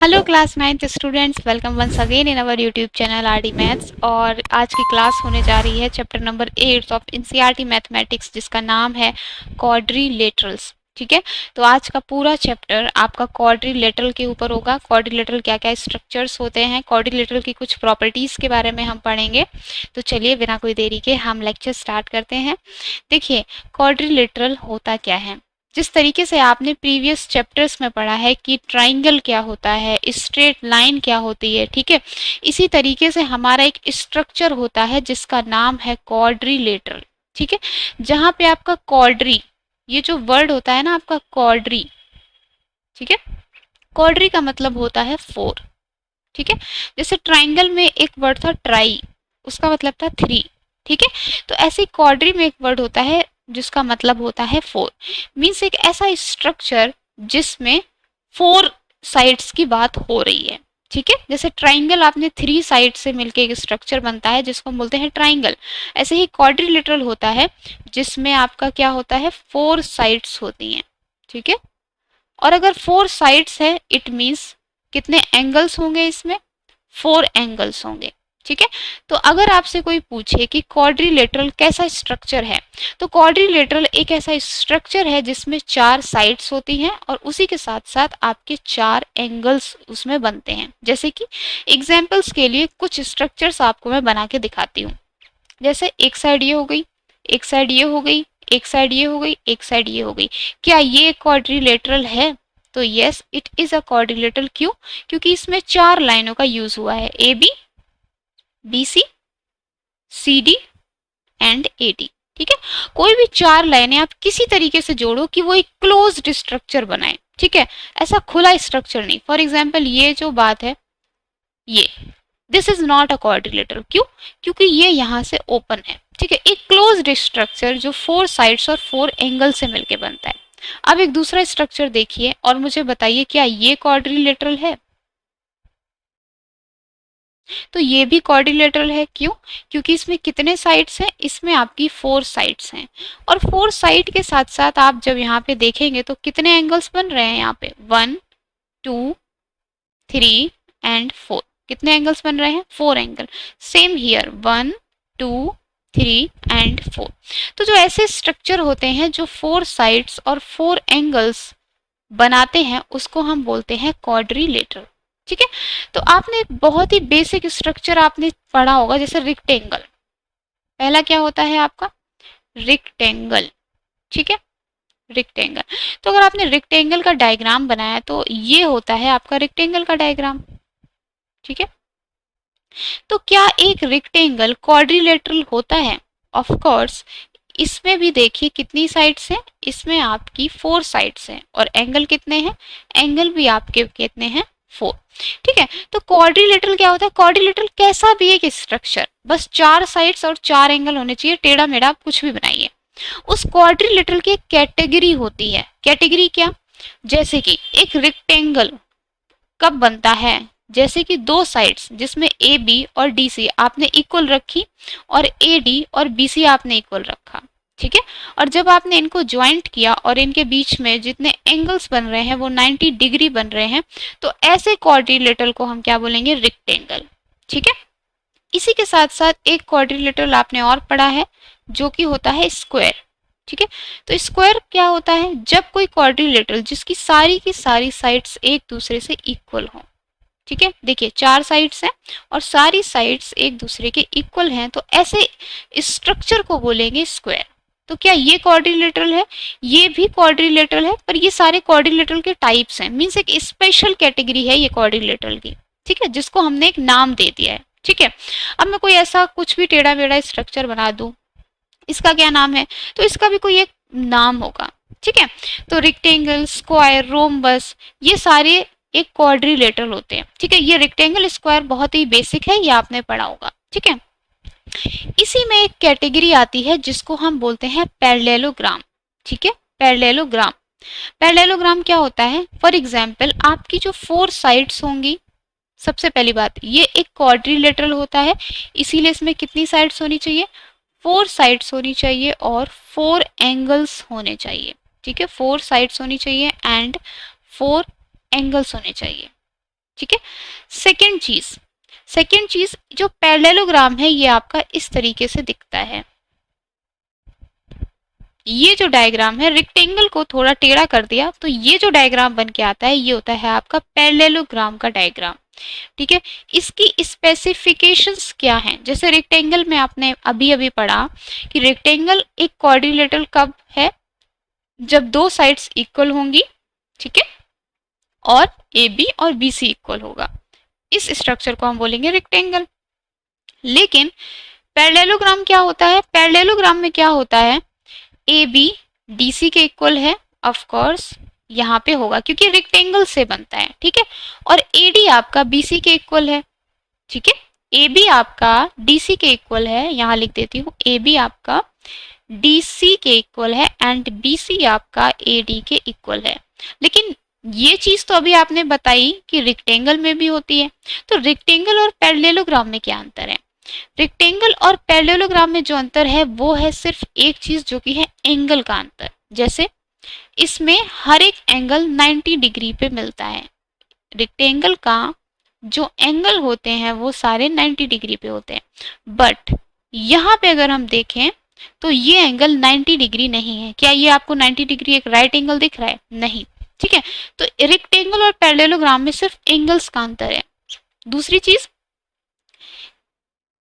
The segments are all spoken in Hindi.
Hello class 9th students, welcome once again in our YouTube channel RD maths. और आज की क्लास होने जा रही है chapter number 8 of NCERT mathematics, जिसका नाम है क्वाड्रिलेटरल्स। ठीक है, तो आज का पूरा चैप्टर आपका क्वाड्रिलेटरल के ऊपर होगा। क्वाड्रिलेटरल क्या क्या स्ट्रक्चर्स होते हैं, क्वाड्रिलेटरल की कुछ प्रॉपर्टीज के बारे में हम पढ़ेंगे। तो चलिए बिना कोई देरी के हम लेक्चर स्टार्ट करते हैं। देखिए, क्वाड्रिलेटरल होता क्या है। जिस तरीके से आपने प्रीवियस चैप्टर्स में पढ़ा है कि ट्राइंगल क्या होता है, स्ट्रेट लाइन क्या होती है, ठीक है, इसी तरीके से हमारा एक स्ट्रक्चर होता है जिसका नाम है क्वाड्रिलेटरल। ठीक है, जहां पे आपका क्वाड्री, ये जो वर्ड होता है ना आपका क्वाड्री, ठीक है, क्वाड्री का मतलब होता है 4। ठीक है, जैसे ट्राइंगल में एक वर्ड था ट्राई, उसका मतलब था 3। ठीक है, तो ऐसे क्वाड्री में एक वर्ड होता है जिसका मतलब होता है 4। मीन्स एक ऐसा स्ट्रक्चर जिसमें 4 साइड्स की बात हो रही है। ठीक है, जैसे ट्राइंगल आपने 3 साइड से मिलके एक स्ट्रक्चर बनता है जिसको हम बोलते हैं ट्राइंगल। ऐसे ही क्वाड्रिलेटरल होता है जिसमें आपका क्या होता है, 4 साइड्स होती हैं। ठीक है, और अगर 4 साइड्स है इट मीन्स कितने एंगल्स होंगे इसमें, 4 एंगल्स होंगे। ठीक है, तो अगर आपसे कोई पूछे कि क्वाड्रिलेटरल कैसा स्ट्रक्चर है, तो क्वाड्रिलेटरल एक ऐसा स्ट्रक्चर है जिसमें 4 साइड्स होती हैं और उसी के साथ साथ आपके 4 एंगल्स उसमें बनते हैं। जैसे कि एग्जाम्पल्स के लिए कुछ स्ट्रक्चर्स आपको मैं बना के दिखाती हूँ। जैसे एक साइड ये हो गई, एक साइड ये हो गई, एक साइड ये हो गई, एक साइड ये हो गई। क्या ये क्वाड्रिलेटरल है? तो yes, it is a quadrilateral. क्यों? क्योंकि इसमें 4 लाइनों का यूज हुआ है, A B, B C, C D and A D. ठीक है, कोई भी 4 लाइनें आप किसी तरीके से जोड़ो कि वो एक क्लोज्ड स्ट्रक्चर बनाए। ठीक है, ऐसा खुला स्ट्रक्चर नहीं। फॉर एग्जाम्पल ये जो बात है, ये this is not a quadrilateral. क्यों? क्योंकि ये यहां से ओपन है। ठीक है, एक क्लोज्ड स्ट्रक्चर जो 4 साइड्स और 4 एंगल से मिलकर बनता है। अब एक दूसरा स्ट्रक्चर देखिए और मुझे बताइए क्या ये क्वाड्रिलेटरल है? तो ये भी क्वाड्रिलेटरल है। क्यों? क्योंकि इसमें कितने साइड्स हैं, इसमें आपकी 4 साइड्स हैं। और 4 साइड के साथ साथ आप जब यहाँ पे देखेंगे तो कितने एंगल्स बन रहे हैं यहाँ पे, 1 2 3 एंड 4। कितने एंगल्स बन रहे हैं, 4 एंगल। Same here 1 2 3 and 4। तो जो ऐसे स्ट्रक्चर होते हैं जो 4 साइड्स और 4 एंगल्स बनाते हैं उसको हम बोलते हैं क्वाड्रिलेटरल। ठीक है, तो आपने एक बहुत ही बेसिक स्ट्रक्चर आपने पढ़ा होगा, जैसे रेक्टेंगल। पहला क्या होता है आपका, रेक्टेंगल। ठीक है, रेक्टेंगल। तो अगर आपने रेक्टेंगल का डायग्राम बनाया तो ये होता है आपका रेक्टेंगल का डायग्राम। ठीक है, तो क्या एक रेक्टेंगल क्वाड्रिलेटरल होता है? Of course. इसमें भी देखिए कितनी साइड्स हैं, इसमें आपकी 4 साइड्स हैं। और एंगल कितने हैं, एंगल भी आपके कितने हैं, 4। ठीक है, तो क्वाड्रिलेटरल क्या होता है, क्वाड्रिलेटरल कैसा भी एक स्ट्रक्चर, बस 4 साइड्स और 4 एंगल होने चाहिए। टेढ़ा मेढ़ा आप कुछ भी बनाइए, उस क्वाड्रिलेटरल की एक कैटेगरी होती है। कैटेगरी क्या? जैसे कि एक रेक्टेंगल कब बनता है, जैसे कि 2 साइड्स जिसमें ए बी और डी सी आपने इक्वल रखी और ए डी और बी सी आपने इक्वल रखा। ठीक है, और जब आपने इनको ज्वाइंट किया और इनके बीच में जितने एंगल्स बन रहे हैं वो 90 डिग्री बन रहे हैं, तो ऐसे क्वाड्रिलेटरल को हम क्या बोलेंगे, रेक्टेंगल। ठीक है, इसी के साथ साथ एक क्वाड्रिलेटरल आपने और पढ़ा है जो कि होता है स्क्वायर। ठीक है, तो स्क्वायर क्या होता है, जब कोई क्वाड्रिलेटरल जिसकी सारी की सारी साइड्स एक दूसरे से इक्वल हो। ठीक है, देखिए 4 साइड्स हैं और सारी साइड्स एक दूसरे के इक्वल हैं, तो ऐसे स्ट्रक्चर को बोलेंगे स्क्वायर। तो क्या ये क्वाड्रिलेटरल है? ये भी क्वाड्रिलेटरल है, पर ये सारे क्वाड्रिलेटरल के टाइप्स हैं। मीन्स एक स्पेशल कैटेगरी है ये क्वाड्रिलेटरल की। ठीक है, जिसको हमने एक नाम दे दिया है। ठीक है, अब मैं कोई ऐसा कुछ भी टेढ़ा मेढ़ा स्ट्रक्चर बना दूं, इसका क्या नाम है, तो इसका भी कोई एक नाम होगा। ठीक है, तो रेक्टेंगल, स्क्वायर, रोम्बस, ये सारे एक क्वाड्रिलेटरल होते हैं। ठीक है, ये रेक्टेंगल स्क्वायर बहुत ही बेसिक है, ये आपने पढ़ा होगा। ठीक है, इसी में एक कैटेगरी आती है जिसको हम बोलते हैं पैरेललोग्राम। ठीक है, पैरेललोग्राम। पैरेललोग्राम क्या होता है, फॉर एग्जाम्पल आपकी जो 4 साइड्स होंगी, सबसे पहली बात ये एक क्वाड्रिलेटरल होता है, इसीलिए इसमें कितनी साइड्स होनी चाहिए, 4 साइड्स होनी चाहिए और 4 एंगल्स होने चाहिए। ठीक है, 4 साइड्स होनी चाहिए एंड 4 एंगल्स होने चाहिए। ठीक है। सेकेंड चीज जो पैरेललोग्राम है ये आपका इस तरीके से दिखता है। ये जो डायग्राम है, रेक्टेंगल को थोड़ा टेढ़ा कर दिया तो ये जो डायग्राम बन के आता है ये होता है आपका पैरेललोग्राम का डायग्राम। ठीक है। इसकी स्पेसिफिकेशंस क्या हैं? जैसे रेक्टेंगल में आपने अभी अभी पढ़ा कि रेक्टेंगल एक क्वाड्रिलेटरल कब है जब दो साइड्स इक्वल होंगी, ठीक है, और ए बी और बी सी इक्वल होगा, इस स्ट्रक्चर को हम बोलेंगे रेक्टेंगल। लेकिन पैरेललोग्राम क्या होता है? पैरेललोग्राम में क्या होता है, ए बी डी सी के इक्वल है, ऑफ कोर्स यहाँ पे होगा क्योंकि रेक्टेंगल से बनता है, ठीक है, और ए डी आपका बी सी के इक्वल है, ठीक है, ए बी आपका डी सी के इक्वल है, यहाँ लिख देती हूँ ए बी आपका डी सी के इक्वल है एंड बी सी आपका ए डी के इक्वल है। लेकिन ये चीज तो अभी आपने बताई कि रेक्टेंगल में भी होती है, तो रेक्टेंगल और पैरेललोग्राम में क्या अंतर है? रेक्टेंगल और पैरेललोग्राम में जो अंतर है वो है सिर्फ एक चीज जो कि है एंगल का अंतर। जैसे इसमें हर एक एंगल 90 डिग्री पे मिलता है, रेक्टेंगल का जो एंगल होते हैं वो सारे 90 डिग्री पे होते हैं, बट यहाँ पे अगर हम देखें तो ये एंगल 90 डिग्री नहीं है। क्या ये आपको 90 डिग्री एक राइट एंगल दिख रहा है? नहीं, ठीक है। तो रेक्टेंगल और पैरेललोग्राम में सिर्फ एंगल्स का अंतर है। दूसरी चीज,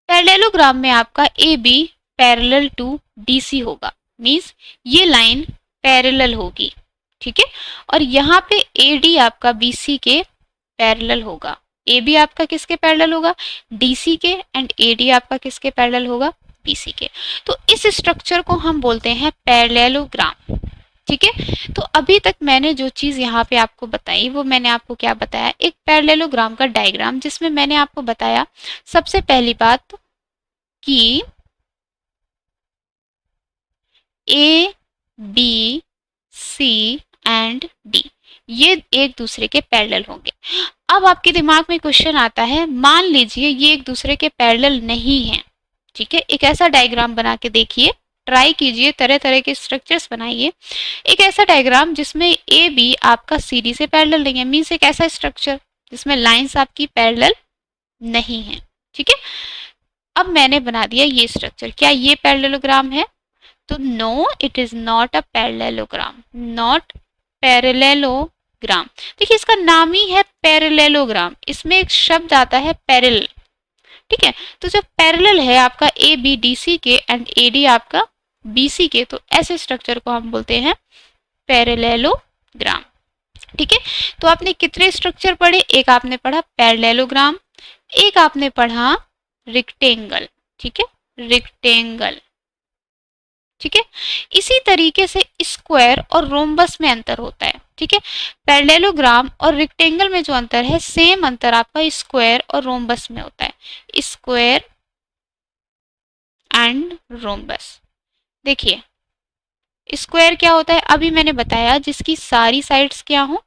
पैरेललोग्राम में आपका A B parallel to D C होगा, मीन्स ये लाइन पैरेलल होगी, ठीक है, और यहाँ पे ए डी आपका बी सी के पैरेलल होगा। ए बी आपका किसके पैरेलल होगा? डी सी के, एंड ए डी आपका किसके पैरेलल होगा? बी सी के। तो इस स्ट्रक्चर को हम बोलते हैं पैरेललोग्राम, ठीक है। तो अभी तक मैंने जो चीज यहाँ पे आपको बताई वो मैंने आपको क्या बताया, एक पैरेललोग्राम का डायग्राम, जिसमें मैंने आपको बताया सबसे पहली बात कि A B C and D ये एक दूसरे के पैरेलल होंगे। अब आपके दिमाग में क्वेश्चन आता है, मान लीजिए ये एक दूसरे के पैरेलल नहीं है, ठीक है, एक ऐसा डायग्राम बना के देखिए, ट्राई कीजिए, तरह तरह के स्ट्रक्चर्स बनाइए, एक ऐसा डायग्राम जिसमें ए बी आपका सी डी से पैरेलल नहीं है, मीन्स एक ऐसा स्ट्रक्चर जिसमें लाइंस आपकी पैरेलल नहीं है, ठीक है। अब मैंने बना दिया ये स्ट्रक्चर, क्या ये पैरेललोग्राम है? तो no, it is not a parallelogram, not parallelogram. देखिए इसका नाम ही है पैरेललोग्राम, इसमें एक शब्द आता है पैरेलल, ठीक है। तो जब पैरेलल है आपका ए बी डी सी के एंड ए डी आपका बी सी के, तो ऐसे स्ट्रक्चर को हम बोलते हैं पैरेललोग्राम, ठीक है। तो आपने कितने स्ट्रक्चर पढ़े? एक आपने पढ़ा पैरेललोग्राम, एक आपने पढ़ा रेक्टेंगल, ठीक है, रेक्टेंगल, ठीक है। इसी तरीके से स्क्वायर और रोम्बस में अंतर होता है, ठीक है। पैरेललोग्राम और रेक्टेंगल में जो अंतर है, सेम अंतर आपका स्क्वायर और रोम्बस में होता है, स्क्वायर एंड रोम्बस। देखिए स्क्वायर क्या होता है, अभी मैंने बताया, जिसकी सारी साइड्स क्या हो,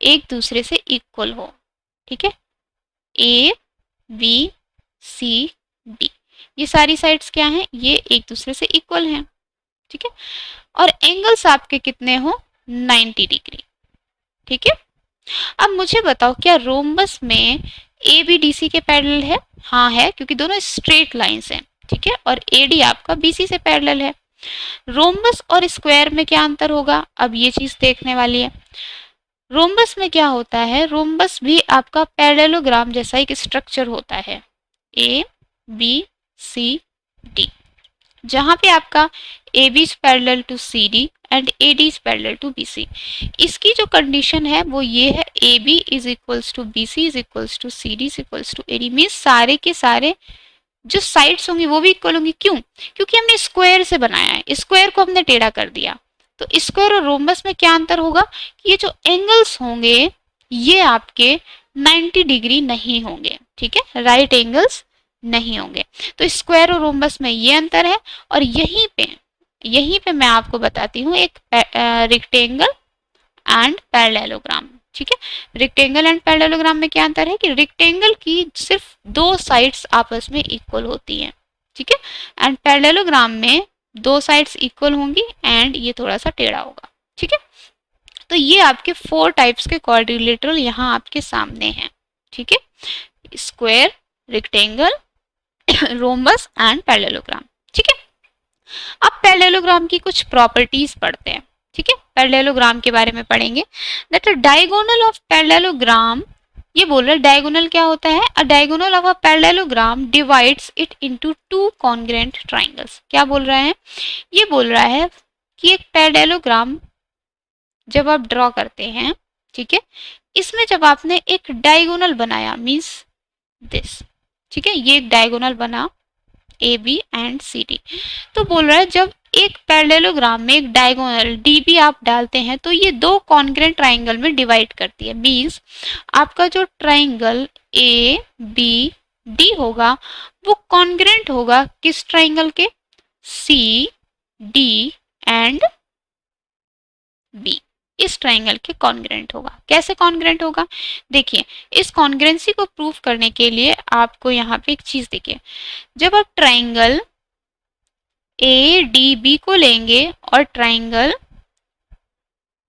एक दूसरे से इक्वल हो, ठीक है, ए बी सी डी, ये सारी साइड्स क्या हैं, ये एक दूसरे से इक्वल हैं, ठीक है, और एंगल्स आपके कितने हो, 90 डिग्री, ठीक है। अब मुझे बताओ, क्या रोम्बस में ए बी डी सी के पैरेलल है? हाँ है, क्योंकि दोनों स्ट्रेट लाइंस हैं, ठीक है, और ए डी आपका बी सी से पैरेलल है। रोम्बस और स्क्वायर में क्या अंतर होगा? अब ये चीज देखने वाली है। रोम्बस में क्या होता है, रोम्बस भी आपका पैरेललोग्राम जैसा एक स्ट्रक्चर होता है, ए बी सी डी, जहां पे आपका A B is parallel to C D and A D is parallel to B C. इसकी जो कंडीशन है वो ये है, A B is equals to B C is equals to C D is equals to A D, means सारे के सारे जो साइड्स होंगी वो भी इक्वल होंगी। क्यों? क्योंकि हमने स्क्वायर से बनाया है, स्क्वायर को हमने टेढ़ा कर दिया। तो स्क्वायर और रोम्बस में क्या अंतर होगा, ये जो एंगल्स होंगे ये आपके 90 डिग्री नहीं होंगे, ठीक है, राइट एंगल्स नहीं होंगे। तो स्क्वायर और रोम्बस में ये अंतर है, और यहीं पे मैं आपको बताती हूँ एक रेक्टेंगल एंड पैरेललोग्राम, ठीक है। रेक्टेंगल एंड पैरेललोग्राम में क्या अंतर है कि रेक्टेंगल की सिर्फ दो साइड्स आपस में इक्वल होती हैं, ठीक है, एंड पैरेललोग्राम में दो साइड्स इक्वल होंगी एंड ये थोड़ा सा टेढ़ा होगा, ठीक है। तो ये आपके 4 टाइप्स के क्वाड्रिलेटरल यहाँ आपके सामने हैं, ठीक है, square, rectangle, rhombus and parallelogram. ठीक है, अब पैरेललोग्राम की कुछ प्रॉपर्टीज पढ़ते हैं। ठीक है, पैरेललोग्राम के बारे में पढ़ेंगे। दैट डायगोनल ऑफ पैरेललोग्राम, ये बोल रहा है डायगोनल क्या होता है, अ diagonal of a parallelogram divides it into two congruent triangles. क्या बोल रहा है, ये बोल रहा है कि एक पैरेललोग्राम जब आप ड्रॉ करते हैं, ठीक है, इसमें जब आपने एक डायगोनल बनाया मींस दिस, ठीक है, ये एक डायगोनल बना A B and C D, तो बोल रहा है जब एक पैरेललोग्राम में एक डायगोनल डी बी आप डालते हैं तो ये दो कॉन्ग्रुएंट ट्राइंगल में डिवाइड करती है। मींस आपका जो ट्राइंगल ए बी डी होगा वो कॉन्ग्रुएंट होगा किस ट्राइंगल के, सी डी एंड बी, इस ट्राइंगल के कॉन्ग्रुएंट होगा। कैसे कॉन्ग्रुएंट होगा, देखिए इस कॉन्ग्रुएंसी को प्रूव करने के लिए आपको यहाँ पे एक चीज देखिए, जब आप ट्राइंगल ए डी बी को लेंगे और ट्राइंगल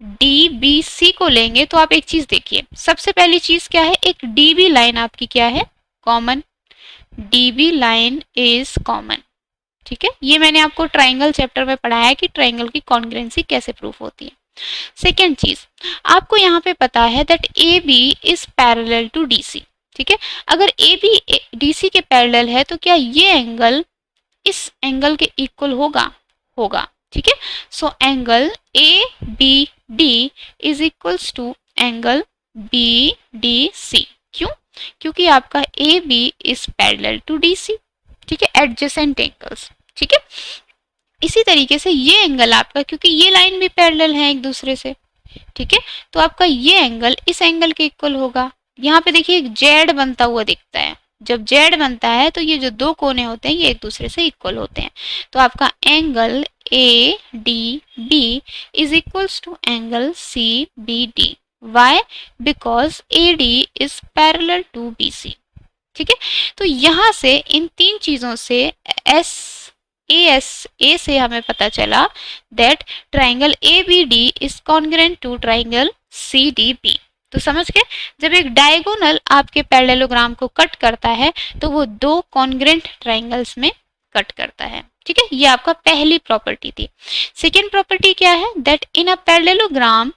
डी बी सी को लेंगे तो आप एक चीज देखिए, सबसे पहली चीज क्या है, एक डी बी लाइन आपकी क्या है, common, D B line is common. ठीक है, ये मैंने आपको ट्राइंगल चैप्टर में पढ़ाया है कि ट्राइंगल की कॉन्ग्रुएंसी कैसे प्रूफ होती है। सेकेंड चीज, आपको यहाँ पे पता है that A B is parallel to D C. ठीक है, अगर ए बी डी सी के पैरेलल है तो क्या ये एंगल इस एंगल के इक्वल होगा, होगा। ठीक है, so angle A B D is equals to angle B D C. क्यों, क्योंकि आपका A B is parallel to D C. ठीक है, एडजेसेंट एंगल्स। ठीक है, इसी तरीके से ये एंगल आपका, क्योंकि ये लाइन भी पैरेलल है एक दूसरे से, ठीक है, तो आपका ये एंगल इस एंगल के इक्वल होगा। यहाँ पे देखिए एक जेड बनता हुआ दिखता है, जब जेड बनता है तो ये जो दो कोने होते हैं ये एक दूसरे से इक्वल होते हैं, तो आपका angle A D B is equals to angle C B D. Why, because A D is parallel to B C. ठीक है, तो यहां से इन तीन चीजों से ए से हमें पता चला that triangle A B D is congruent to triangle C D B. तो समझ गए, जब एक डायगोनल आपके पैरेललोग्राम को कट करता है तो वो दो कॉन्ग्रुएंट ट्राइंगल्स में कट करता है। ठीक है, ये आपका पहली प्रॉपर्टी थी। सेकेंड प्रॉपर्टी क्या है, that in a parallelogram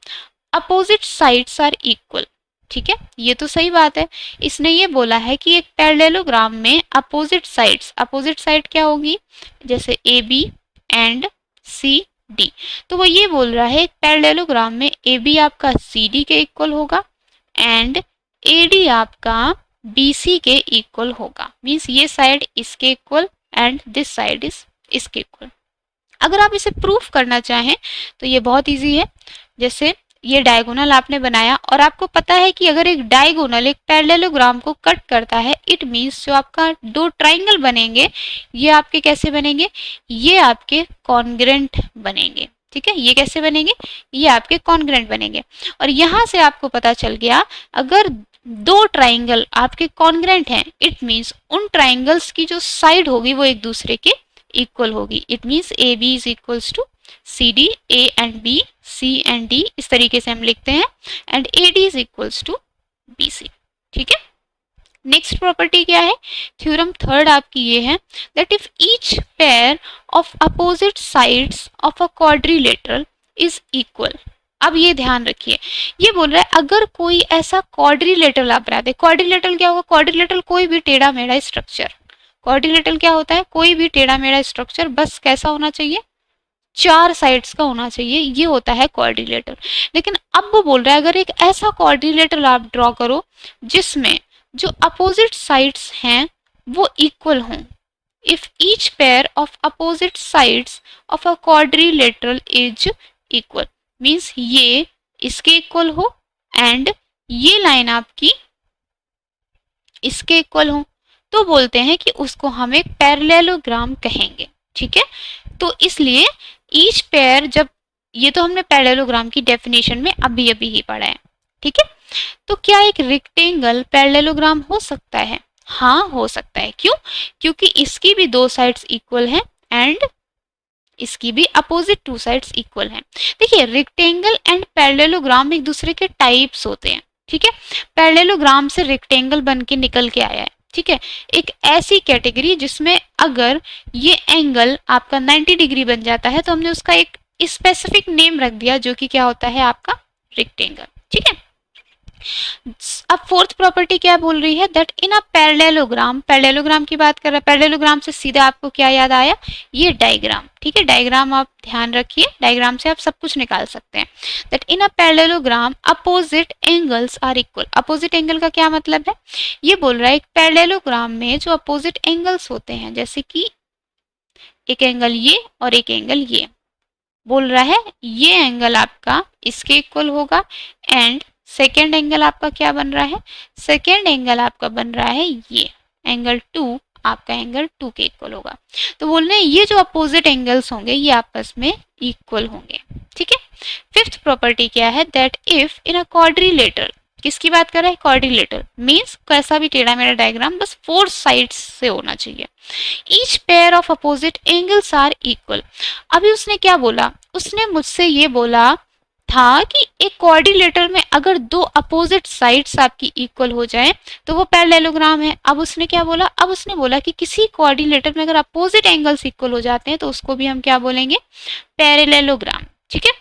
opposite sides are equal. ठीक है, ये तो सही बात है, इसने ये बोला है कि एक पैरेललोग्राम में अपोजिट साइड्स, अपोजिट साइड क्या होगी, जैसे A B and C D, तो वो ये बोल रहा है एक पैरेललोग्राम में ए बी आपका सी डी के इक्वल होगा एंड ए डी आपका बी सी के इक्वल होगा। मीन्स ये साइड इसके equal and this side is इसके इक्वल। अगर आप इसे प्रूफ करना चाहें तो ये बहुत इजी है, जैसे ये डायगोनल आपने बनाया और आपको पता है कि अगर एक डायगोनल एक पैरेललोग्राम को कट करता है, इट मीन्स जो आपका दो ट्राइंगल बनेंगे ये आपके कैसे बनेंगे, ये आपके कॉन्ग्रुएंट बनेंगे। ठीक है, ये कैसे बनेंगे, ये आपके कॉन्ग्रुएंट बनेंगे। और यहां से आपको पता चल गया अगर दो ट्राइंगल आपके कॉन्ग्रुएंट हैं, इट मीन्स उन ट्राइंगल्स की जो साइड होगी वो एक दूसरे के इक्वल होगी। It means A B is equals to C D, A and B, C and D, इस तरीके से हम लिखते हैं, and A D is equals to B C. ठीक है, नेक्स्ट प्रॉपर्टी क्या है, थ्योरम थर्ड आपकी ये है that if each pair of opposite sides of a quadrilateral is equal. अब ये ध्यान रखिए, ये बोल रहा है अगर कोई ऐसा क्वाड्रिलेटरल आप बना दे, क्वाड्रिलेटरल क्या होगा, क्वाड्रिलेटरल कोई भी टेढ़ा मेढ़ा स्ट्रक्चर, क्वाड्रिलेटरल क्या होता है, कोई भी टेढ़ा मेढ़ा स्ट्रक्चर बस कैसा होना चाहिए, चार साइड्स का होना चाहिए, ये होता है क्वाड्रिलेटरल। लेकिन अब वो बोल रहा है अगर एक ऐसा क्वाड्रिलेटरल आप ड्रॉ करो जिसमें जो अपोजिट साइड्स हैं वो इक्वल हों, if each pair of opposite sides of a quadrilateral is equal, means ये इसके इक्वल हो एंड ये लाइन आपकी इसके इक्वल हो, तो बोलते हैं कि उसको हम एक पैरेललोग्राम कहेंगे। ठीक है, तो इसलिए ईच पेयर, जब ये तो हमने पैरेललोग्राम की डेफिनेशन में अभी अभी ही पढ़ा है। ठीक है, तो क्या एक रेक्टेंगल पैरेललोग्राम हो सकता है, हाँ हो सकता है। क्यों, क्योंकि इसकी भी दो साइड्स इक्वल हैं एंड इसकी भी अपोजिट टू साइड्स इक्वल हैं। देखिए रेक्टेंगल एंड पैरेललोग्राम एक दूसरे के टाइप्स होते हैं। ठीक है, पैरेललोग्राम से रेक्टेंगल बन के निकल के आया है। ठीक है, एक ऐसी कैटेगरी जिसमें अगर ये एंगल आपका 90 डिग्री बन जाता है तो हमने उसका एक स्पेसिफिक नेम रख दिया जो कि क्या होता है आपका रेक्टेंगल। ठीक है, अब फोर्थ प्रॉपर्टी क्या बोल रही है, that in a parallelogram, parallelogram की बात कर रहा है, पैरेललोग्राम से सीधा आपको क्या याद आया, ये डायग्राम। ठीक है, डायग्राम आप ध्यान रखिए, डायग्राम से आप सब कुछ निकाल सकते हैं। That in a parallelogram opposite angles are equal. Opposite angle का क्या मतलब है, ये बोल रहा है एक पैरेललोग्राम में जो अपोजिट एंगल्स होते हैं, जैसे कि एक एंगल ये और एक एंगल ये, बोल रहा है ये एंगल आपका इसके इक्वल होगा एंड सेकेंड एंगल आपका क्या बन रहा है, सेकेंड एंगल आपका बन रहा है ये एंगल 2 आपका एंगल 2 के इक्वल होगा। तो बोल रहे हैं ये जो अपोजिट एंगल्स होंगे ये आपस में इक्वल होंगे। ठीक है, फिफ्थ प्रॉपर्टी क्या है, that if in a quadrilateral, किसकी बात कर रहा है, क्वाड्रिलेटरल मीन्स कैसा भी टेढ़ा मेढ़ा डायग्राम, बस 4 साइड्स से होना चाहिए। Each pair of opposite angles are equal. अभी उसने क्या बोला, उसने मुझसे ये बोला था कि एक क्वाड्रिलेटरल में अगर दो अपोजिट साइड्स आपकी इक्वल हो जाएं तो वो पैरेललोग्राम है। अब उसने क्या बोला, अब उसने बोला कि किसी क्वाड्रिलेटरल में अगर अपोजिट एंगल्स इक्वल हो जाते हैं तो उसको भी हम क्या बोलेंगे, पैरेललोग्राम। ठीक है,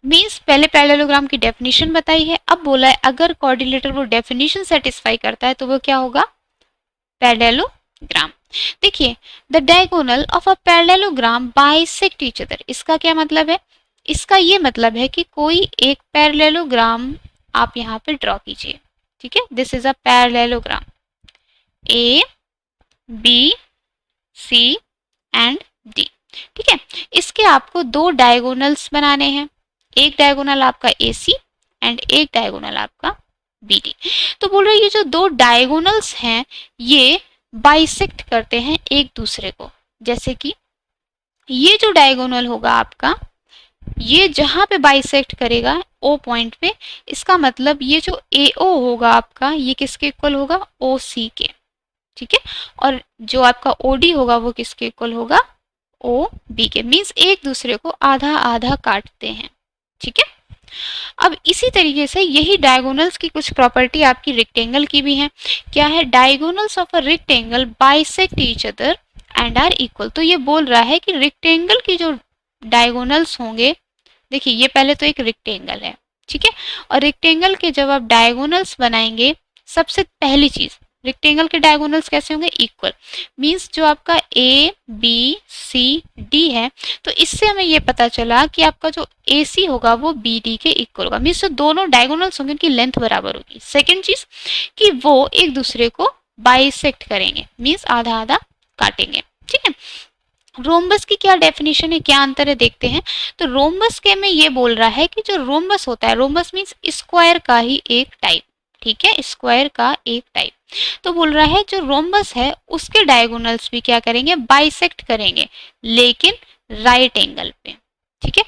मीन्स पहले पैरेललोग्राम की डेफिनेशन बताई है, अब बोला है अगर क्वाड्रिलेटरल वो डेफिनेशन सेटिस्फाई करता है तो वो क्या होगा, पैरेललोग्राम। देखिए, the diagonal of a parallelogram bisect each other, इसका क्या मतलब है, इसका ये मतलब है कि कोई एक पैरेललोग्राम आप यहाँ पे ड्रॉ कीजिए। ठीक है, this is a parallelogram A B C and D. ठीक है, इसके आपको दो डायगोनल्स बनाने हैं, एक डायगोनल आपका ए सी एंड एक डायगोनल आपका बी डी। तो बोल रहे हैं ये जो दो डायगोनल्स हैं ये बाइसेक्ट करते हैं एक दूसरे को, जैसे कि ये जो डायगोनल होगा आपका, ये जहां पे बाइसेक्ट करेगा ओ पॉइंट पे, इसका मतलब ये जो ए ओ होगा आपका ये किसके इक्वल होगा, ओ सी के। ठीक है, और जो आपका ओ डी होगा वो किसके इक्वल होगा, ओ बी के। मीन्स एक दूसरे को आधा आधा काटते हैं। ठीक है, अब इसी तरीके से यही डायगोनल्स की कुछ प्रॉपर्टी आपकी रेक्टेंगल की भी है। क्या है, diagonals of a rectangle bisect each other and are equal. तो ये बोल रहा है कि रेक्टेंगल की जो डायगोनल्स होंगे, देखिए ये पहले तो एक रेक्टेंगल है। ठीक है, और रेक्टेंगल के जब आप डायगोनल्स बनाएंगे, सबसे पहली चीज रेक्टेंगल के डायगोनल्स कैसे होंगे, इक्वल। मींस जो आपका ए बी सी डी है, तो इससे हमें ये पता चला कि आपका जो ए सी होगा वो बी डी के इक्वल होगा। मीन्स जो दोनों डायगोनल्स होंगे उनकी लेंथ बराबर होगी। सेकेंड चीज कि वो एक दूसरे को बाइसेक्ट करेंगे, मीन्स आधा आधा काटेंगे। ठीक है, रोम्बस की क्या डेफिनेशन है, क्या अंतर है, देखते हैं। तो रोम्बस के में ये बोल रहा है कि जो रोम्बस होता है, रोम्बस मीन्स स्क्वायर का ही एक टाइप। ठीक है, स्क्वायर का एक टाइप। तो बोल रहा है जो रोम्बस है उसके डायगोनल्स भी क्या करेंगे, बाइसेक्ट करेंगे, लेकिन राइट एंगल पे। ठीक है,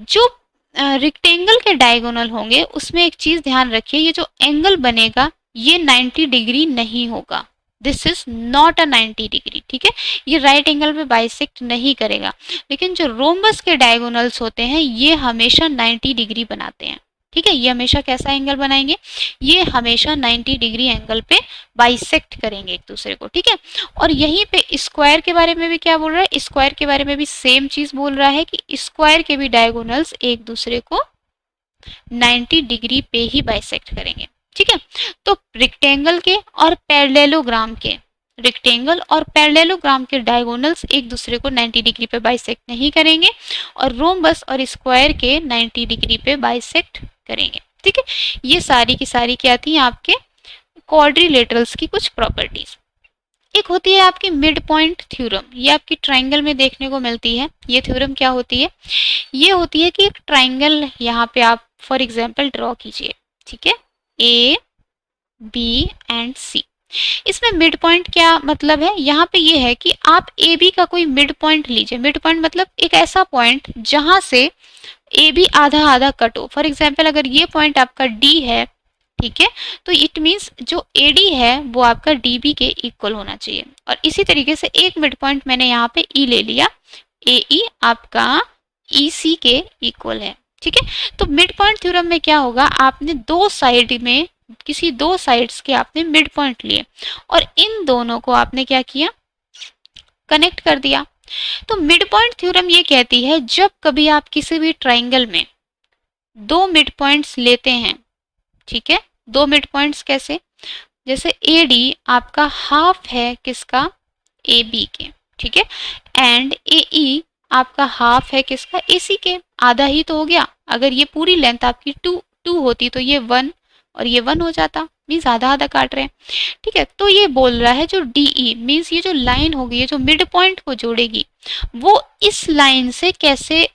जो रेक्टेंगल के डायगोनल होंगे उसमें एक चीज ध्यान रखिए, ये जो एंगल बनेगा ये 90 डिग्री नहीं होगा। This is not a 90 degree. ठीक है, ये राइट एंगल पे बाइसेक्ट नहीं करेगा, लेकिन जो रोम्बस के डायगोनल्स होते हैं ये हमेशा 90 डिग्री बनाते हैं। ठीक है, ये हमेशा कैसा एंगल बनाएंगे, ये हमेशा 90 डिग्री एंगल पे बाइसेक्ट करेंगे एक दूसरे को। ठीक है, और यहीं पे स्क्वायर के बारे में भी क्या बोल रहा है, स्क्वायर के बारे में भी सेम चीज बोल रहा है कि स्क्वायर के भी डायगोनल्स एक दूसरे को 90 डिग्री पे ही बाइसेक्ट करेंगे। ठीक है, तो रेक्टेंगल के और पैरेललोग्राम के, रेक्टेंगल और पैरेललोग्राम के डायगोनल्स एक दूसरे को 90 डिग्री पे बाइसेक्ट नहीं करेंगे, और रोम्बस और स्क्वायर के 90 डिग्री पे बाइसेक्ट करेंगे। ठीक है, ये सारी की सारी क्या थी आपके क्वाड्रिलेटरल्स की कुछ प्रॉपर्टीज। एक होती है आपकी मिड पॉइंट थ्योरम, ये आपकी ट्राइंगल में देखने को मिलती है। ये थ्योरम क्या होती है, ये होती है कि एक ट्राइंगल यहाँ पे आप फॉर एग्जाम्पल ड्रॉ कीजिए। ठीक है, ए बी एंड सी, इसमें मिड पॉइंट क्या मतलब है, यहाँ पे ये है कि आप ए बी का कोई मिड पॉइंट लीजिए। मिड पॉइंट मतलब एक ऐसा पॉइंट जहां से ए बी आधा आधा कट हो। फॉर एग्जाम्पल अगर ये पॉइंट आपका डी है, ठीक है, तो इट मीन्स जो ए डी है वो आपका डी बी के इक्वल होना चाहिए। और इसी तरीके से एक मिड पॉइंट मैंने यहाँ पे ई ले लिया, ए ई आपका ई सी के इक्वल है। ठीक है। तो मिड पॉइंट थ्योरम में क्या होगा, आपने दो साइड में किसी दो साइड्स के आपने मिड पॉइंट लिए और इन दोनों को आपने क्या किया, कनेक्ट कर दिया। तो मिड पॉइंट थ्योरम ये कहती है जब कभी आप किसी भी ट्राइंगल में दो मिड पॉइंट्स लेते हैं, ठीक है, दो मिड पॉइंट्स कैसे, जैसे ए डी आपका हाफ है किसका, ए बी के, ठीक है, एंड ए ई आपका हाफ है किसका, ए सी के, आधा ही तो हो गया। अगर ये पूरी लेंथ आपकी टू टू होती तो ये वन और ये वन हो जाता, मीन्स आधा आधा काट रहे हैं, ठीक है। तो ये बोल रहा है जो डी ई मीन्स ये जो लाइन होगी, ये जो मिड पॉइंट को जोड़ेगी, वो इस लाइन से कैसे,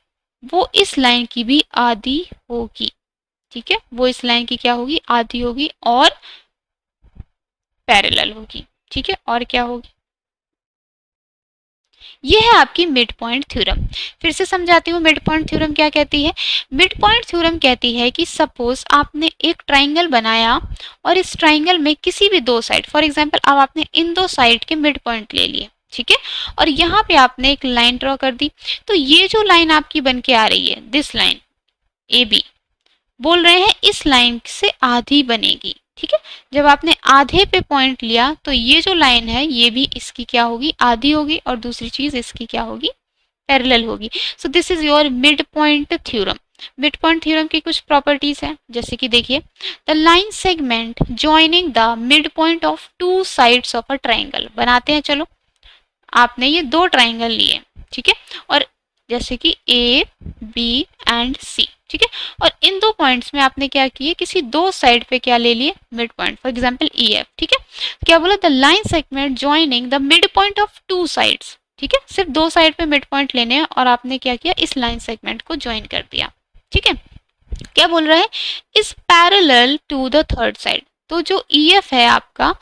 वो इस लाइन की भी आधी होगी, ठीक है, वो इस लाइन की क्या होगी, आधी होगी और पैरेलल होगी, ठीक है, और क्या होगी, ये है आपकी मिड पॉइंट थ्योरम। फिर से समझाती हूँ मिड पॉइंट थ्योरम क्या कहती है। मिड पॉइंट थ्योरम कहती है कि सपोज आपने एक ट्राइंगल बनाया और इस ट्राइंगल में किसी भी दो साइड, फॉर एग्जांपल अब आपने इन दो साइड के मिड पॉइंट ले लिए, ठीक है, और यहाँ पे आपने एक लाइन ड्रॉ कर दी। तो ये जो लाइन आपकी बन के आ रही है, दिस लाइन ए बी, बोल रहे हैं इस लाइन से आधी बनेगी, ठीक है। जब आपने आधे पे पॉइंट लिया तो ये जो लाइन है ये भी इसकी क्या होगी, आधी होगी, और दूसरी चीज इसकी क्या होगी, पैरेलल होगी। सो this is your mid point theorem. Mid point theorem की कुछ प्रॉपर्टीज हैं, जैसे कि देखिए, the line segment joining the mid point of two sides of a triangle. बनाते हैं, चलो, आपने ये दो ट्राइंगल लिए, ठीक है, और जैसे कि ए बी एंड सी, ठीक है, और इन दो पॉइंट्स में आपने क्या किए, किसी दो साइड पे क्या ले लिए, mid point, for example E F, ठीक है। क्या बोला, the line segment joining the mid point of two sides, ठीक है, सिर्फ दो साइड पे मिड पॉइंट लेने हैं और आपने क्या किया, इस लाइन सेगमेंट को ज्वाइन कर दिया, ठीक है। क्या बोल रहा है, is parallel to the third side. तो जो ई एफ है आपका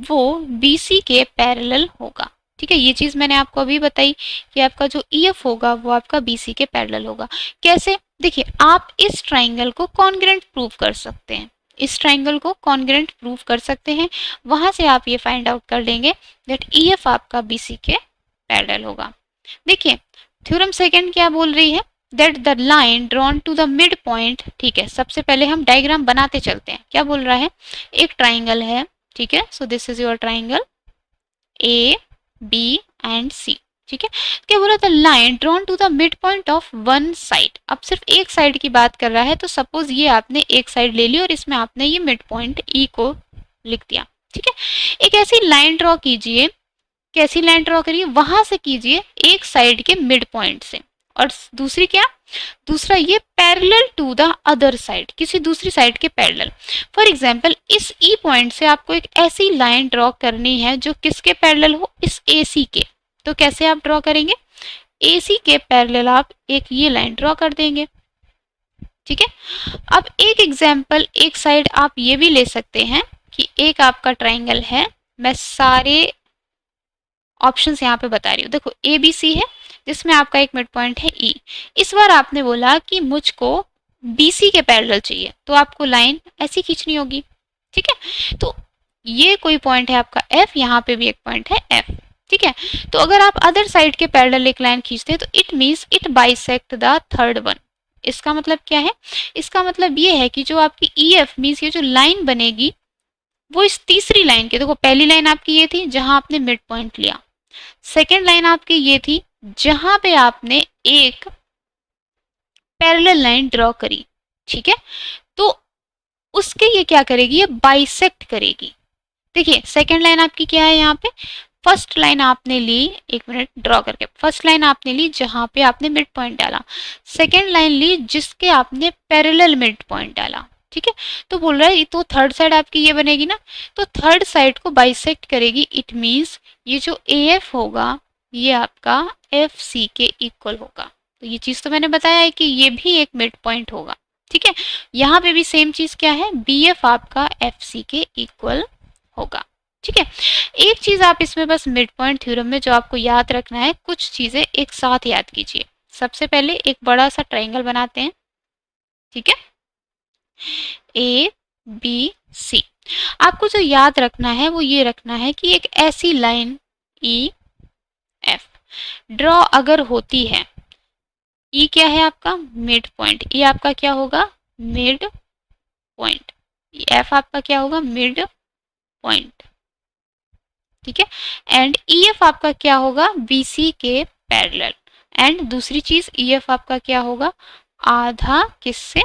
वो बी सी के पैरेलल होगा, ठीक है। ये चीज मैंने आपको अभी बताई कि आपका जो ई एफ होगा वो आपका बी सी के पैरेलल होगा। कैसे, देखिए, आप इस ट्राइंगल को कॉन्ग्रेंट प्रूव कर सकते हैं, इस ट्राइंगल को कॉन्ग्रेंट प्रूव कर सकते हैं, वहां से आप ये फाइंड आउट कर लेंगे दैट ई एफ आपका बी सी के पैरेलल होगा। देखिए, थ्योरम सेकंड क्या बोल रही है, that the line drawn to the mid point, ठीक है। सबसे पहले हम डायग्राम बनाते चलते हैं। क्या बोल रहा है, एक ट्राइंगल है, ठीक है, so this is your triangle A B and C, ठीक है। क्या बोला, the line drawn to the mid point of one side. अब सिर्फ एक साइड की बात कर रहा है, तो सपोज ये आपने एक साइड ले ली और इसमें आपने ये मिड पॉइंट ई को लिख दिया, ठीक है। एक ऐसी लाइन ड्रॉ कीजिए, कैसी लाइन ड्रॉ करिए, वहां से कीजिए एक साइड के मिड पॉइंट से, और दूसरी क्या, दूसरा ये parallel to the other side, किसी दूसरी साइड के पैरेलल। फॉर एग्जांपल इस ई पॉइंट से आपको एक ऐसी लाइन ड्रॉ करनी है जो किसके पैरेलल हो, इस ए सी के। तो कैसे आप ड्रॉ करेंगे, ए सी के पैरेलल आप एक ये लाइन ड्रॉ कर देंगे, ठीक है। अब एक एग्जाम्पल, एक साइड आप ये भी ले सकते हैं कि एक आपका ट्राइंगल है, मैं सारे ऑप्शंस यहाँ पे बता रही हूँ। देखो, ए बी सी है जिसमें आपका एक मिड पॉइंट है ई। इस बार आपने बोला कि मुझको बी सी के पैरेलल चाहिए, तो आपको लाइन ऐसी खींचनी होगी, ठीक है। तो ये कोई पॉइंट है आपका एफ, यहाँ पे भी एक पॉइंट है एफ, ठीक है। तो अगर आप अदर साइड के पैरेलल एक लाइन खींचते हैं तो it means it bisect the third one. इसका मतलब क्या है, इसका मतलब ये है कि जो आपकी ई एफ मीन्स ये जो लाइन बनेगी वो इस तीसरी लाइन के, देखो पहली लाइन आपकी ये थी जहां आपने मिड पॉइंट लिया, सेकेंड लाइन आपकी ये थी जहां पे आपने एक पैरेलल लाइन ड्रॉ करी, ठीक है। तो उसके ये क्या करेगी, ये बाइसेक्ट करेगी। देखिए, सेकेंड लाइन आपकी क्या है, यहाँ पे फर्स्ट लाइन आपने ली, एक मिनट ड्रॉ करके, फर्स्ट लाइन आपने ली जहां पे आपने मिड पॉइंट डाला, सेकेंड लाइन ली जिसके आपने पैरेलल मिड पॉइंट डाला, ठीक है। तो बोल रहा है तो थर्ड साइड आपकी ये बनेगी ना, तो थर्ड साइड को बाइसेक्ट करेगी, इट मीन्स ये जो ए एफ होगा ये आपका एफ सी के इक्वल होगा। तो ये चीज तो मैंने बताया है कि ये भी एक मिड पॉइंट होगा, ठीक है। यहाँ पे भी सेम चीज क्या है, बी एफ आपका एफ सी के इक्वल होगा, ठीक है। एक चीज आप इसमें बस मिड पॉइंट थ्योरम में जो आपको याद रखना है, कुछ चीजें एक साथ याद कीजिए। सबसे पहले एक बड़ा सा ट्राइंगल बनाते हैं, ठीक है, ए बी सी। आपको जो याद रखना है वो ये रखना है कि एक ऐसी लाइन ई एफ ड्रॉ अगर होती है ई क्या है आपका? Mid point. ई आपका क्या होगा? Mid point. एफ आपका क्या होगा? Mid point. ठीक है। एंड ई एफ आपका क्या होगा? बीसी के पैरेलल। एंड दूसरी चीज ई एफ आपका क्या होगा? आधा किससे?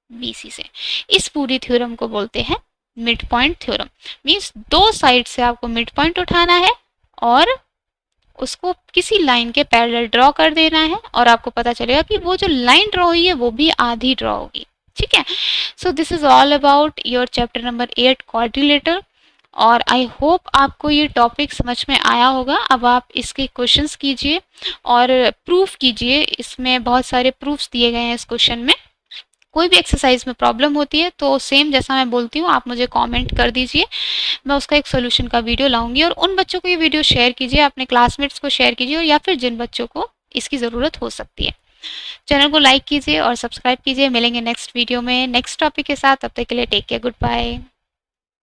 बीसी से। इस पूरी थ्योरम को बोलते हैं मिड पॉइंट थ्योरम। मीन्स दो साइड से आपको मिड पॉइंट उठाना है और उसको किसी लाइन के पैरेलल ड्रॉ कर देना है, और आपको पता चलेगा कि वो जो लाइन ड्रॉ हुई है वो भी आधी ड्रॉ होगी। ठीक है। So this is all about your chapter number 8 quadrilateral. और आई होप आपको ये टॉपिक समझ में आया होगा। अब आप इसके क्वेश्चंस कीजिए और प्रूफ कीजिए। इसमें बहुत सारे प्रूफ्स दिए गए हैं इस क्वेश्चन में। कोई भी एक्सरसाइज में प्रॉब्लम होती है तो सेम जैसा मैं बोलती हूँ आप मुझे कमेंट कर दीजिए, मैं उसका एक सोल्यूशन का वीडियो लाऊंगी। और उन बच्चों को ये वीडियो शेयर कीजिए, अपने क्लासमेट्स को शेयर कीजिए, और या फिर जिन बच्चों को इसकी ज़रूरत हो सकती है। चैनल को लाइक कीजिए और सब्सक्राइब कीजिए। मिलेंगे नेक्स्ट वीडियो में नेक्स्ट टॉपिक के साथ। तब तक के लिए टेक केयर, गुड बाय।